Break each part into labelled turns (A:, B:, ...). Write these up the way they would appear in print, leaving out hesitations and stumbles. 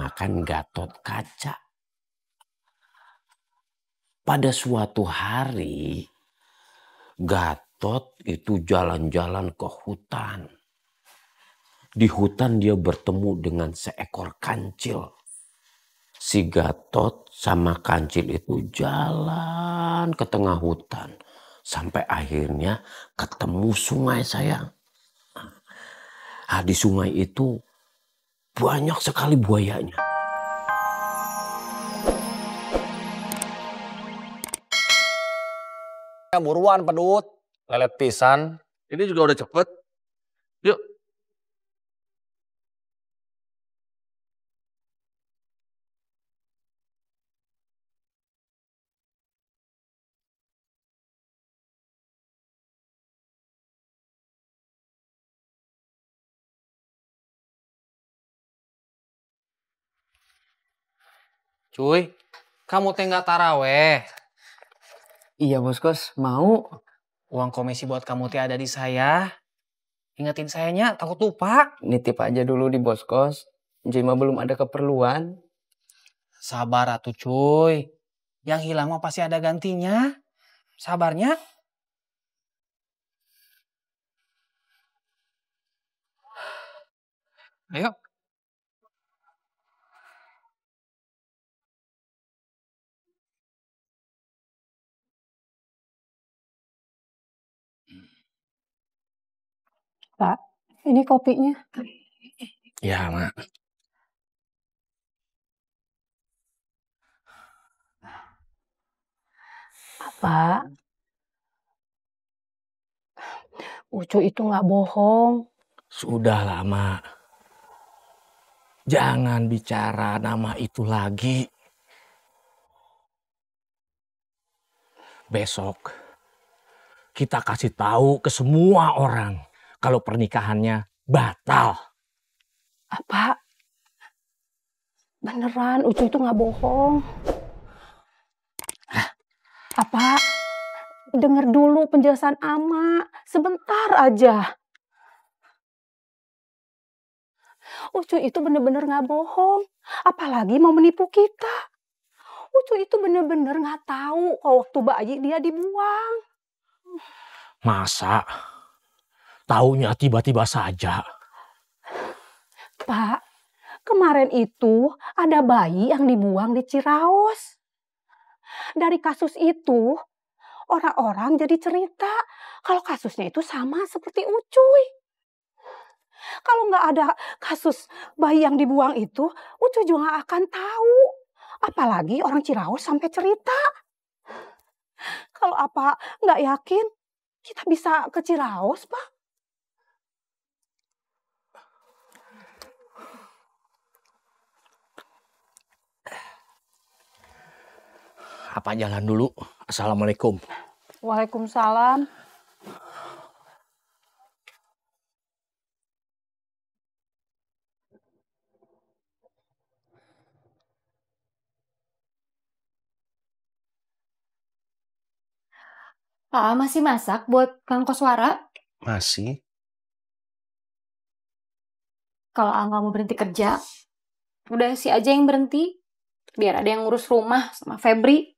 A: dinamakan Gatot Kaca. Pada suatu hari, Gatot itu jalan-jalan ke hutan. Di hutan dia bertemu dengan seekor kancil. Si Gatot sama kancil itu jalan ke tengah hutan. Sampai akhirnya ketemu sungai, sayang. Nah, di sungai itu banyak sekali buayanya.
B: Ya buruan pedut, lelet pisan.
C: Ini juga udah cepet. Yuk.
B: Cuy, kamu teh nggak taraweh.
D: Iya bos kos, mau.
B: Uang komisi buat kamu teh ada di saya. Ingetin sayanya, takut lupa.
D: Nitip aja dulu di bos kos. Jema belum ada keperluan.
B: Sabar atuh cuy. Yang hilang mah pasti ada gantinya. Sabarnya. Ayo.
E: Pak, ini kopinya.
A: Ya, Mak.
E: Pak, Ucu itu nggak bohong.
A: Sudahlah, Mak. Jangan bicara nama itu lagi. Besok kita kasih tahu ke semua orang kalau pernikahannya batal.
E: Apa? Beneran, Ucu itu nggak bohong. Apa? Dengar dulu penjelasan Ama. Sebentar aja. Ucu itu bener-bener nggak bohong. Apalagi mau menipu kita. Ucu itu bener-bener nggak tahu kalau waktu bayi dia dibuang.
A: Masa? Taunya tiba-tiba saja.
E: Pak, kemarin itu ada bayi yang dibuang di Ciraos. Dari kasus itu, orang-orang jadi cerita kalau kasusnya itu sama seperti Ucuy. Kalau nggak ada kasus bayi yang dibuang itu, Ucuy juga nggak akan tahu. Apalagi orang Ciraos sampai cerita. Kalau apa nggak yakin, kita bisa ke Ciraos, Pak.
A: Apa jalan dulu? Assalamualaikum.
E: Waalaikumsalam.
F: Pak, masih masak buat Kang Koswara?
C: Masih.
F: Kalau nggak mau berhenti kerja, udah si aja yang berhenti. Biar ada yang ngurus rumah sama Febri.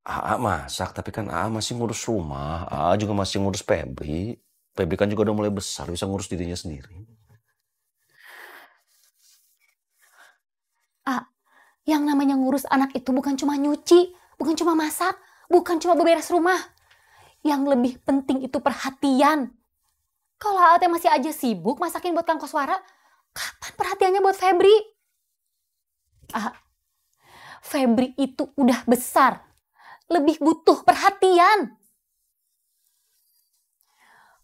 C: Aa masak, tapi kan Aa masih ngurus rumah. Aa juga masih ngurus Febri. Febri kan juga udah mulai besar, bisa ngurus dirinya sendiri.
F: Yang namanya ngurus anak itu bukan cuma nyuci, bukan cuma masak, bukan cuma beberes rumah. Yang lebih penting itu perhatian. Kalau Ate masih aja sibuk masakin buat Kang Koswara, kapan perhatiannya buat Febri? Febri itu udah besar, lebih butuh perhatian.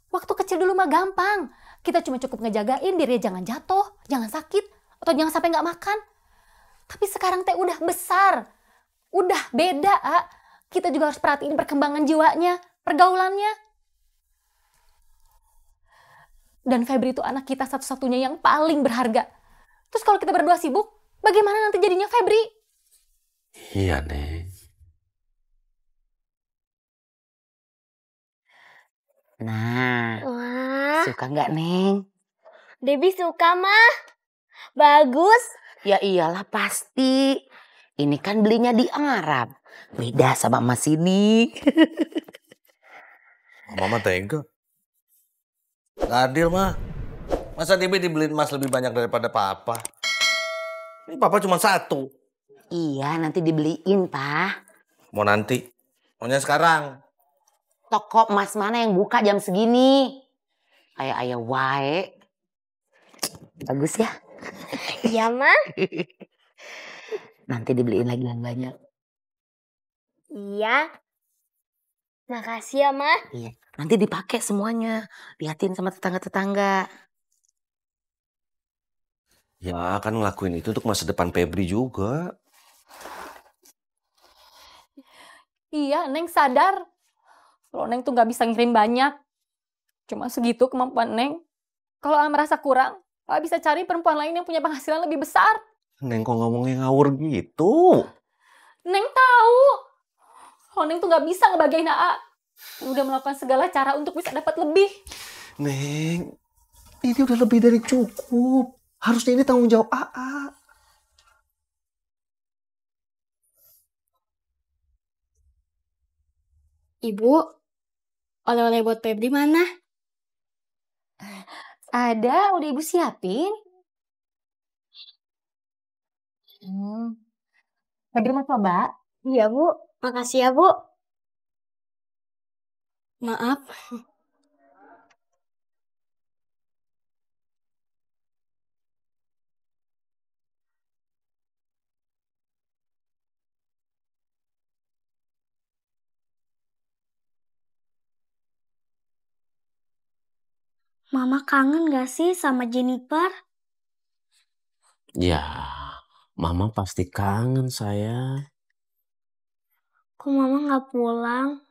F: Waktu kecil dulu mah gampang. Kita cuma cukup ngejagain biar dia jangan jatuh, jangan sakit, atau jangan sampai nggak makan. Tapi sekarang teh udah besar, udah beda. Kita juga harus perhatiin perkembangan jiwanya, pergaulannya. Dan Febri itu anak kita satu-satunya yang paling berharga. Terus kalau kita berdua sibuk, bagaimana nanti jadinya Febri?
C: Iya, Neng.
G: Nah,
H: Wah,
G: suka nggak Neng?
H: Debbie suka mah. Bagus.
G: Ya iyalah pasti. Ini kan belinya di Arab. Beda sama emas ini.
C: Mama tega. Gak adil, mah. Masa Debbie dibeliin emas lebih banyak daripada papa? Ini papa cuma satu.
G: Iya, nanti dibeliin, Pak.
C: Mau nanti? Maunya sekarang?
G: Toko emas mana yang buka jam segini? Ayah wae. Bagus ya?
H: Iya, Mah.
G: Nanti dibeliin lagi yang banyak.
H: Iya. Makasih ya, Mah.
G: Iya. Nanti dipakai semuanya. Liatin sama tetangga-tetangga.
C: Ya, akan ngelakuin itu untuk masa depan Febri juga.
F: Iya, Neng sadar. Kalau Neng tuh nggak bisa ngirim banyak. Cuma segitu kemampuan Neng. Kalau merasa kurang, bisa cari perempuan lain yang punya penghasilan lebih besar.
C: Neng kok ngomongnya ngawur gitu?
F: Neng tahu. Kalau Neng tuh nggak bisa ngebagiin AA. Neng udah melakukan segala cara untuk bisa dapat lebih.
C: Neng, ini udah lebih dari cukup. Harusnya ini tanggung jawab AA.
H: Ibu, oleh-oleh buat Febri mana?
F: Ada, udah Ibu siapin. Febri mau coba?
H: Iya, Bu. Makasih ya, Bu. Maaf. Mama kangen gak sih sama Jennifer?
A: Ya, Mama pasti kangen saya.
H: Kok Mama gak pulang?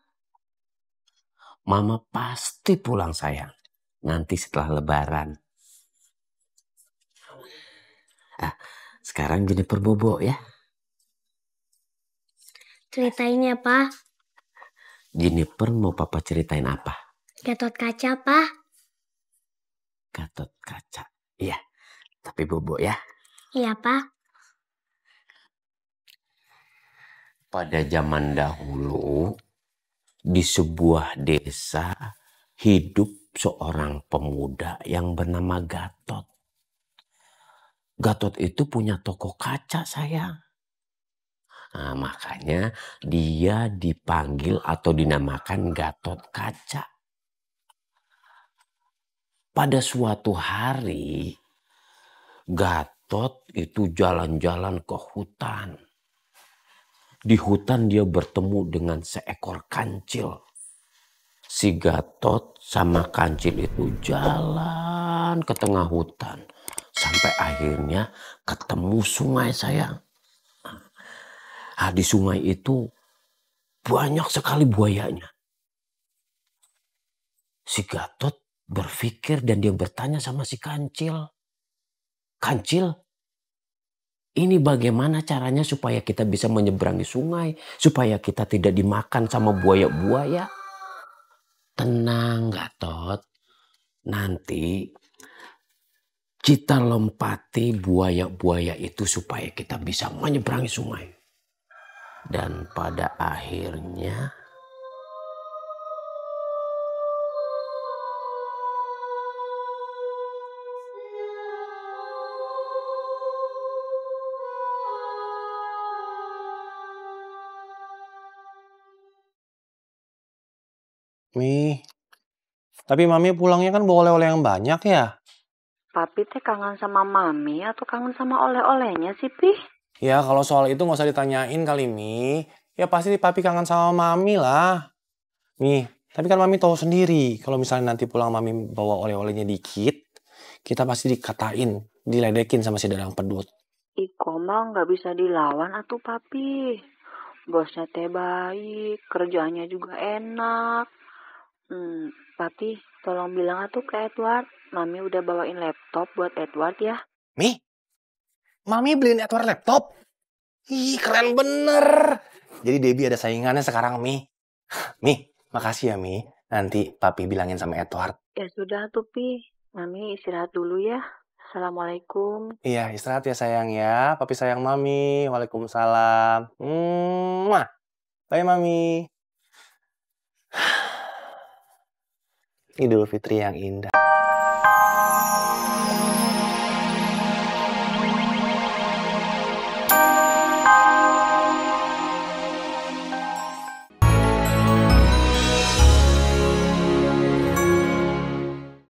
A: Mama pasti pulang sayang. Nanti setelah Lebaran. Sekarang Jennifer bobo ya.
H: Ceritain ya, Pak.
A: Jennifer mau Papa ceritain apa?
H: Gatot kaca, Pak.
A: Gatot kaca. Iya, tapi bobo ya.
H: Iya, Pak.
A: Pada zaman dahulu, di sebuah desa hidup seorang pemuda yang bernama Gatot. Gatot itu punya toko kaca sayang. Nah, makanya dia dipanggil atau dinamakan Gatot Kaca. Pada suatu hari, Gatot itu jalan-jalan ke hutan. Di hutan dia bertemu dengan seekor kancil. Si Gatot sama kancil itu jalan ke tengah hutan. Sampai akhirnya ketemu sungai sayang. Nah, di sungai itu banyak sekali buayanya. Si Gatot berpikir dan dia bertanya sama si kancil. Kancil, ini bagaimana caranya supaya kita bisa menyeberangi sungai? Supaya kita tidak dimakan sama buaya-buaya? Tenang Gatot, nanti kita lompati buaya-buaya itu supaya kita bisa menyeberangi sungai. Dan pada akhirnya
B: Tapi Mami pulangnya kan bawa oleh-oleh yang banyak ya?
E: Papi teh kangen sama Mami atau kangen sama oleh-olehnya sih, Pi?
B: Ya kalau soal itu nggak usah ditanyain kali, Mi. Ya pasti Papi kangen sama Mami lah. Mi, tapi kan Mami tahu sendiri. Kalau misalnya nanti pulang Mami bawa oleh-olehnya dikit, kita pasti dikatain, diledekin sama si Dadang Pedut.
E: Iko mah nggak bisa dilawan atuh, Papi. Bosnya teh baik, kerjaannya juga enak. Papi, tolong bilang atuh ke Edward, Mami udah bawain laptop buat Edward ya.
B: Mi, Mami beliin Edward laptop? Ih, keren bener. Jadi Debbie ada saingannya sekarang, Mi. Mi, makasih ya, Mi. Nanti Papi bilangin sama Edward.
E: Ya sudah tuh, Pi. Mami istirahat dulu ya.
H: Assalamualaikum.
B: Iya, istirahat ya sayang ya. Papi sayang Mami. Waalaikumsalam. Mwah. Bye Mami. Idul Fitri yang indah.